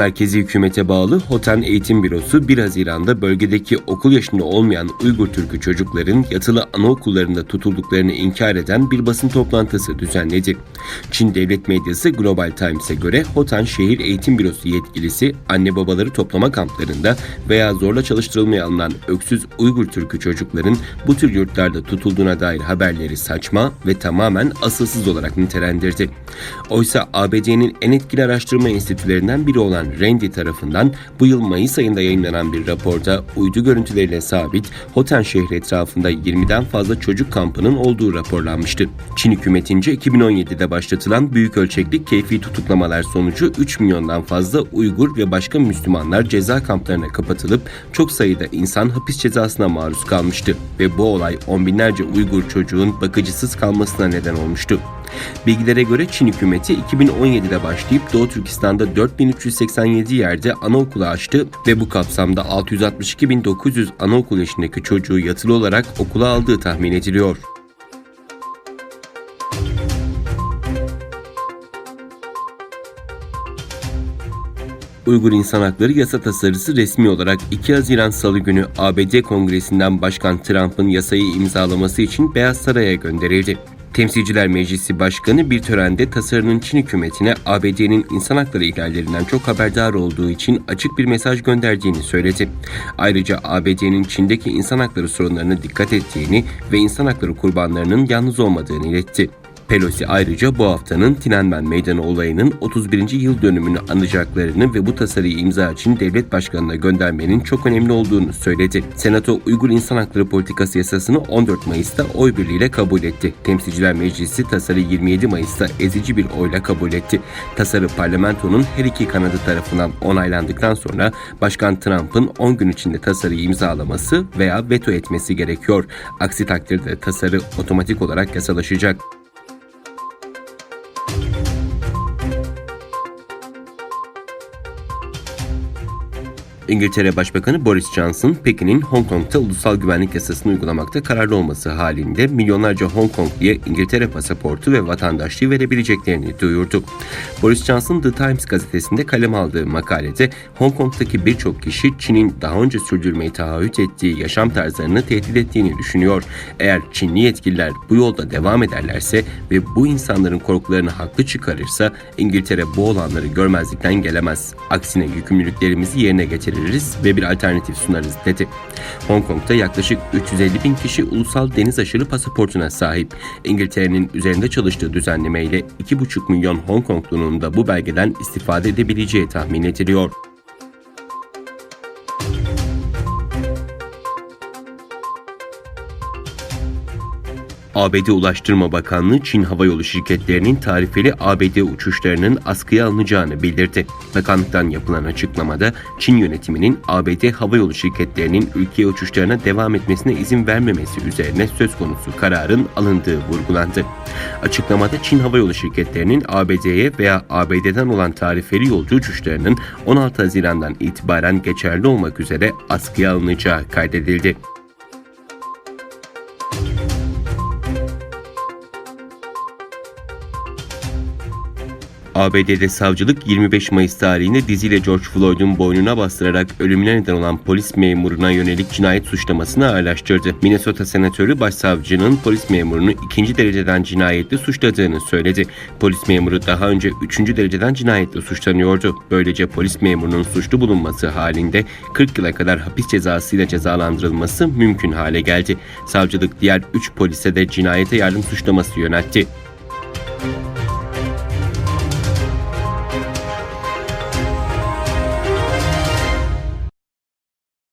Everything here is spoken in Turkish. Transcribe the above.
Merkezi hükümete bağlı Hotan Eğitim Bürosu 1 Haziran'da bölgedeki okul yaşında olmayan Uygur Türk'ü çocukların yatılı anaokullarında tutulduklarını inkar eden bir basın toplantısı düzenledi. Çin devlet medyası Global Times'e göre Hotan Şehir Eğitim Bürosu yetkilisi anne babaları toplama kamplarında veya zorla çalıştırılmaya alınan öksüz Uygur Türk'ü çocukların bu tür yurtlarda tutulduğuna dair haberleri saçma ve tamamen asılsız olarak nitelendirdi. Oysa ABD'nin en etkili araştırma enstitülerinden biri olan Randi tarafından bu yıl Mayıs ayında yayınlanan bir raporda uydu görüntüleriyle sabit Hotan şehri etrafında 20'den fazla çocuk kampının olduğu raporlanmıştı. Çin hükümetince 2017'de başlatılan büyük ölçekli keyfi tutuklamalar sonucu 3 milyondan fazla Uygur ve başka Müslümanlar ceza kamplarına kapatılıp çok sayıda insan hapis cezasına maruz kalmıştı ve bu olay on binlerce Uygur çocuğun bakıcısız kalmasına neden olmuştu. Bilgilere göre Çin hükümeti 2017'de başlayıp Doğu Türkistan'da 4387 yerde anaokulu açtı ve bu kapsamda 662.900 anaokul yaşındaki çocuğu yatılı olarak okula aldığı tahmin ediliyor. Uygur İnsan Hakları Yasa Tasarısı resmi olarak 2 Haziran Salı günü ABD Kongresi'nden Başkan Trump'ın yasayı imzalaması için Beyaz Saray'a gönderildi. Temsilciler Meclisi Başkanı bir törende tasarının Çin hükümetine ABD'nin insan hakları ihlallerinden çok haberdar olduğu için açık bir mesaj gönderdiğini söyledi. Ayrıca ABD'nin Çin'deki insan hakları sorunlarına dikkat ettiğini ve insan hakları kurbanlarının yalnız olmadığını iletti. Pelosi ayrıca bu haftanın Tiananmen Meydanı olayının 31. yıl dönümünü anacaklarını ve bu tasarıyı imza için devlet başkanına göndermenin çok önemli olduğunu söyledi. Senato Uygur İnsan Hakları Politikası Yasasını 14 Mayıs'ta oy birliğiyle kabul etti. Temsilciler Meclisi tasarıyı 27 Mayıs'ta ezici bir oyla kabul etti. Tasarı parlamentonun her iki kanadı tarafından onaylandıktan sonra Başkan Trump'ın 10 gün içinde tasarıyı imzalaması veya veto etmesi gerekiyor. Aksi takdirde tasarı otomatik olarak yasalaşacak. İngiltere Başbakanı Boris Johnson, Pekin'in Hong Kong'ta ulusal güvenlik yasasını uygulamakta kararlı olması halinde milyonlarca Hong Kongluya İngiltere pasaportu ve vatandaşlığı verebileceklerini duyurdu. Boris Johnson, The Times gazetesinde kaleme aldığı makalede Hong Kong'taki birçok kişi Çin'in daha önce sürdürmeyi taahhüt ettiği yaşam tarzlarını tehdit ettiğini düşünüyor. Eğer Çinli yetkililer bu yolda devam ederlerse ve bu insanların korkularını haklı çıkarırsa İngiltere bu olanları görmezlikten gelemez. Aksine yükümlülüklerimizi yerine getirir ve bir alternatif sunarız dedi. Hong Kong'da yaklaşık 350.000 kişi ulusal deniz aşırı pasaportuna sahip. İngiltere'nin üzerinde çalıştığı düzenlemeyle 2,5 milyon Hong Konglunun da bu belgeden istifade edebileceği tahmin ediliyor. ABD Ulaştırma Bakanlığı, Çin Havayolu şirketlerinin tarifeli ABD uçuşlarının askıya alınacağını bildirdi. Bakanlıktan yapılan açıklamada Çin yönetiminin ABD havayolu şirketlerinin ülkeye uçuşlarına devam etmesine izin vermemesi üzerine söz konusu kararın alındığı vurgulandı. Açıklamada Çin Havayolu şirketlerinin ABD'ye veya ABD'den olan tarifeli yolcu uçuşlarının 16 Haziran'dan itibaren geçerli olmak üzere askıya alınacağı kaydedildi. ABD'de savcılık 25 Mayıs tarihinde diziyle George Floyd'un boynuna bastırarak ölümüne neden olan polis memuruna yönelik cinayet suçlamasını ağırlaştırdı. Minnesota senatörü başsavcının polis memurunu 2. dereceden cinayetle suçladığını söyledi. Polis memuru daha önce 3. dereceden cinayetle suçlanıyordu. Böylece polis memurunun suçlu bulunması halinde 40 yıla kadar hapis cezasıyla cezalandırılması mümkün hale geldi. Savcılık diğer 3 polise de cinayete yardım suçlaması yöneltti.